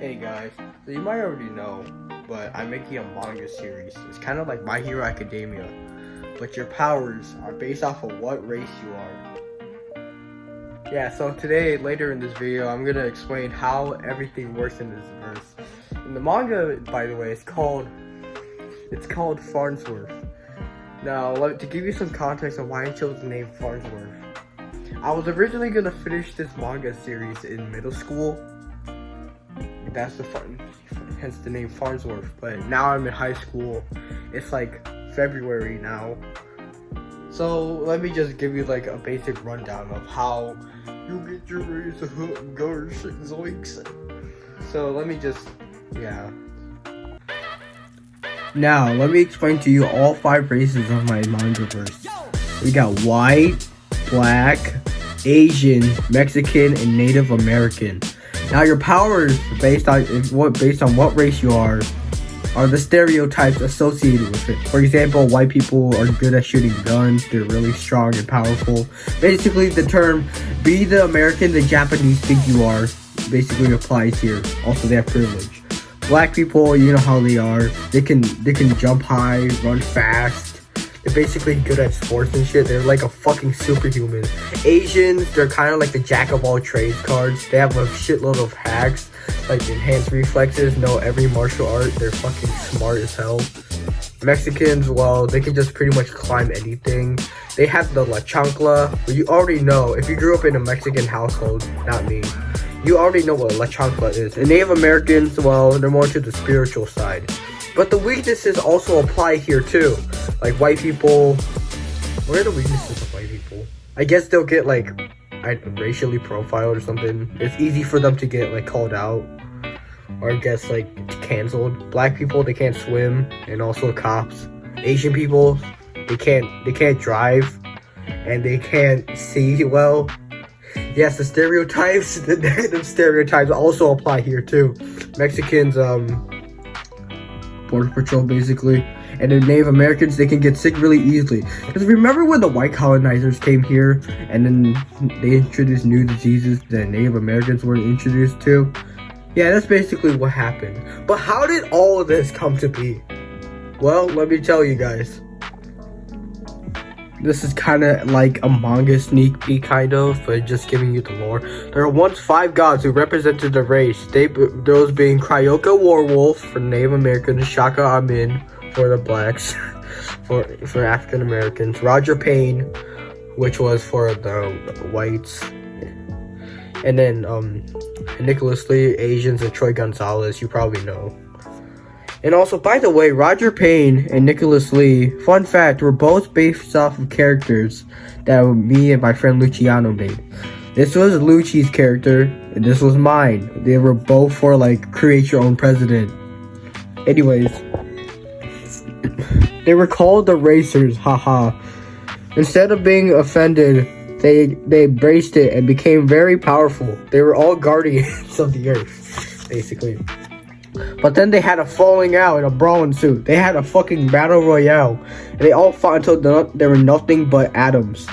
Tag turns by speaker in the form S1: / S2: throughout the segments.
S1: Hey guys, so you might already know, but I'm making a manga series. It's kind of like My Hero Academia, but your powers are based off of what race you are. Yeah, so today, later in this video, I'm gonna explain how everything works in this verse. And the manga, by the way, it's called Farnsworth. Now, to give you some context on why I chose the name Farnsworth, I was originally gonna finish this manga series in middle school. That's hence the name Farnsworth. But now I'm in high school. It's like February now. So let me just give you like a basic rundown of how you get your raise a hook, gosh, zoinks. So let me just, Now let me explain to you all 5 races of my manga verse. We got white, black, Asian, Mexican, and Native American. Now your powers, based on what race you are the stereotypes associated with it. For example, white people are good at shooting guns, they're really strong and powerful. Basically, the term, be the American the Japanese think you are, basically applies here. Also, they have privilege. Black people, you know how they are. They can jump high, run fast. They're basically good at sports and shit. They're like a fucking superhuman. Asians, they're kind of like the jack of all trades cards. They have a shitload of hacks, like enhanced reflexes, know every martial art. They're fucking smart as hell. Mexicans, well, they can just pretty much climb anything. They have the La Chancla, but you already know, if you grew up in a Mexican household, not me, you already know what La Chancla is. And Native Americans, well, they're more to the spiritual side. But the weaknesses also apply here too. Like white people, what are the weaknesses of white people? I guess they'll get like racially profiled or something. It's easy for them to get like called out, or I guess like canceled. Black people, they can't swim, and also cops. Asian people, they can't drive, and they can't see well. Yes, the stereotypes, the negative stereotypes also apply here too. Mexicans, Border Patrol basically, and the Native Americans, they can get sick really easily. Because remember when the white colonizers came here and then they introduced new diseases that Native Americans weren't introduced to? Yeah, that's basically what happened. But how did all of this come to be? Well, let me tell you guys. This is kind of like a manga sneak peek, kind of, but just giving you the lore. There were once 5 gods who represented the race. Those being Kryoka Warwolf for Native Americans, Shaka Amin for the blacks, for African Americans, Roger Payne, which was for the whites, and then Nicholas Lee, Asians, and Troy Gonzalez. You probably know. And also, by the way, Roger Payne and Nicholas Lee, fun fact, were both based off of characters that me and my friend Luciano made. This was Lucci's character, and this was mine. They were both for, like, create your own president. Anyways, they were called the Racers, haha. Instead of being offended, they embraced it and became very powerful. They were all guardians of the earth, basically. But then they had a falling out and a brawl ensued. They had a fucking battle royale. And they all fought until they were nothing but atoms.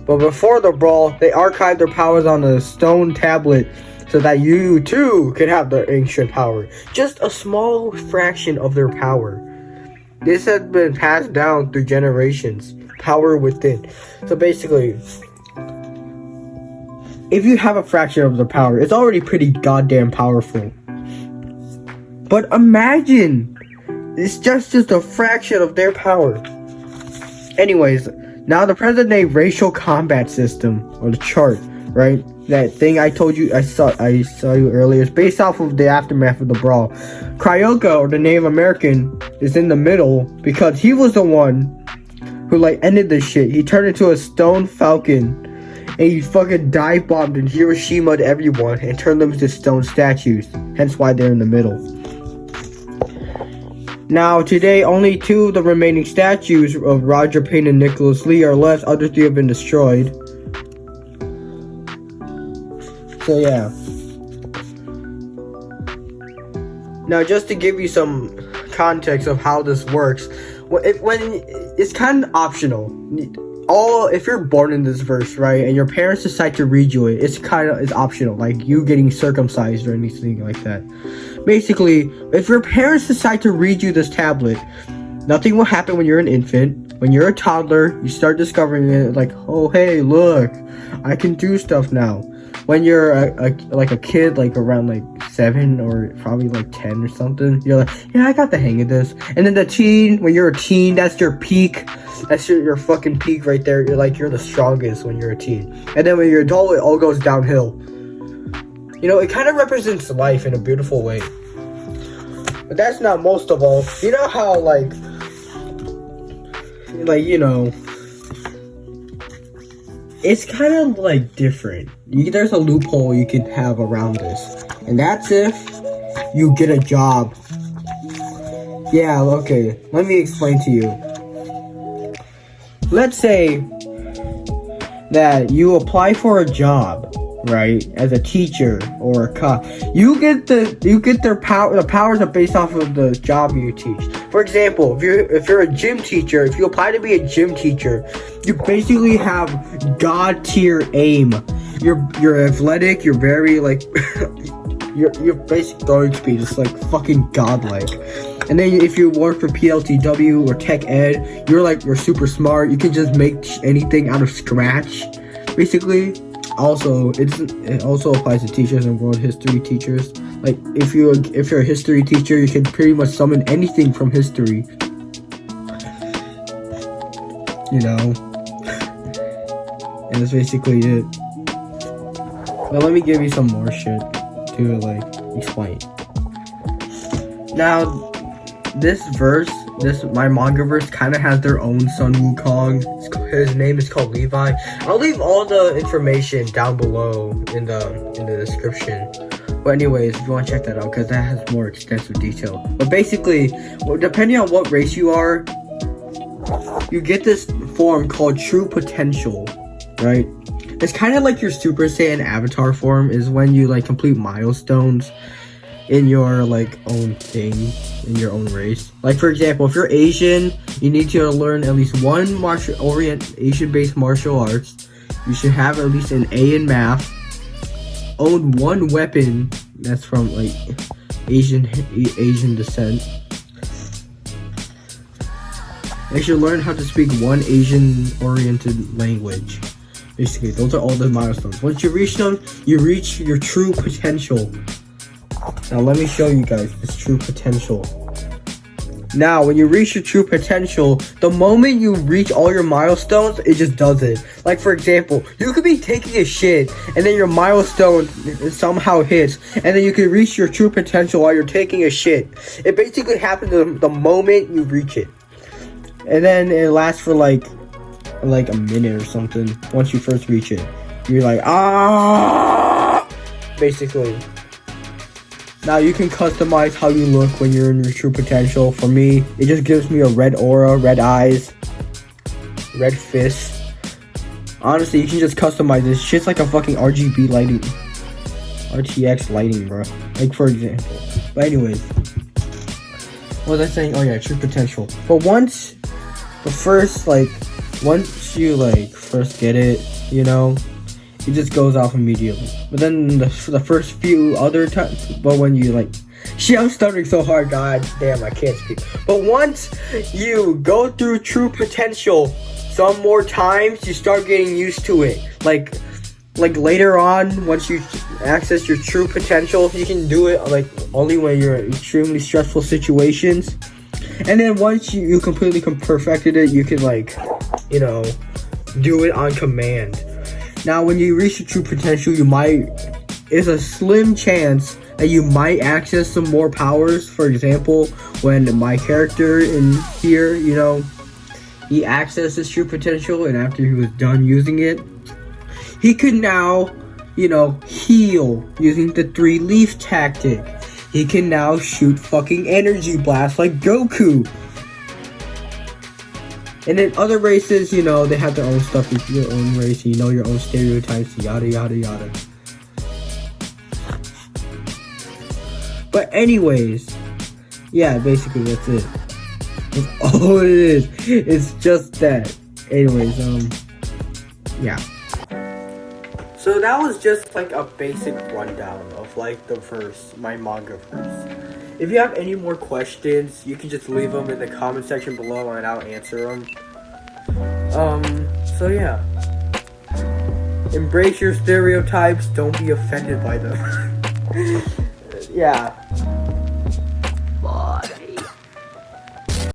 S1: But before the brawl, they archived their powers on a stone tablet so that you too could have their ancient power. Just a small fraction of their power. This has been passed down through generations. Power within. So basically, if you have a fraction of the power, it's already pretty goddamn powerful. But imagine, it's just a fraction of their power. Anyways, now the present-day racial combat system, or the chart, right? That thing I told you, I saw you earlier, is based off of the aftermath of the brawl. Kryoka, or the Native American, is in the middle because he was the one who like ended this shit. He turned into a stone falcon. And he fucking dive bombed in Hiroshima to everyone and turned them into stone statues. Hence why they're in the middle. Now, today, only 2 of the remaining statues of Roger Payne and Nicholas Lee are left. Other 3 have been destroyed. So, yeah. Now, just to give you some context of how this works, when it's kind of optional. if you're born in this verse, right, and your parents decide to read you it, it's optional, like you getting circumcised or anything like that. Basically, if your parents decide to read you this tablet, nothing will happen when you're an infant. When you're a toddler, you start discovering it, like, oh hey, look, I can do stuff now. When you're a kid, like around like 7 or probably like 10 or something, you're like, yeah, I got the hang of this. And then when you're a teen, that's your peak. That's your fucking peak right there. You're the strongest when you're a teen. And then when you're an adult, it all goes downhill. It kind of represents life in a beautiful way. But that's not most of all. You know how it's kind of like different. There's a loophole you can have around this, and that's if you get a job. Yeah, okay, let me explain to you. Let's say that you apply for a job, right, as a teacher or a cop. The powers are based off of the job you teach. For example, if you're a gym teacher, if you apply to be a gym teacher, you basically have god tier aim. You're athletic, you're very your basic throwing speed is like fucking godlike. And then if you work for PLTW or Tech Ed, you're super smart. You can just make anything out of scratch, basically. Also, it also applies to teachers and world history teachers. Like if you're a history teacher, you can pretty much summon anything from history. And that's basically it. But let me give you some more shit to explain. Now, my manga verse kind of has their own Sun Wukong. His name is called Levi. I'll leave all the information down below in the description. But anyways, if you want to check that out, because that has more extensive detail. But basically, depending on what race you are, you get this form called True Potential, right? It's kind of like your Super Saiyan Avatar form, is when you complete milestones in your own thing, in your own race. Like for example, if you're Asian, you need to learn at least one Asian-based martial arts. You should have at least an A in math. Own one weapon that's from Asian descent. You should learn how to speak one Asian-oriented language. Basically, those are all the milestones. Once you reach them, you reach your true potential. Now let me show you guys this true potential. Now, when you reach your true potential, the moment you reach all your milestones, it just does it. Like for example, you could be taking a shit, and then your milestone somehow hits, and then you can reach your true potential while you're taking a shit. It basically happens the moment you reach it. And then it lasts for like a minute or something. Once you first reach it, you're like, ah, basically. Now you can customize how you look when you're in your true potential. For me, it just gives me a red aura, red eyes, red fist. Honestly, you can just customize this. Shit's like a fucking RGB lighting, RTX lighting, bro. Like for example. But anyways, what was I saying? Oh yeah, true potential. But once you first get it, it just goes off immediately. But then the first few other times, but when you shit, I'm stuttering so hard, god damn, I can't speak. But once you go through true potential some more times, you start getting used to it. Like later on, once you access your true potential, you can do it only when you're in extremely stressful situations. And then once you completely perfected it, you can do it on command. Now, when you reach your true potential, there's a slim chance that you might access some more powers. For example, when my character in here, he accessed his true potential, and after he was done using it, he could now, heal using the 3-leaf tactic. He can now shoot fucking energy blasts like Goku. And then other races, they have their own stuff. It's your own race, your own stereotypes, yada, yada, yada. But anyways, yeah, basically that's it. That's all it is. It's just that. Anyways, yeah. So that was just like a basic rundown of like my manga verse. If you have any more questions, you can just leave them in the comment section below and I'll answer them. So yeah. Embrace your stereotypes, don't be offended by them. Yeah.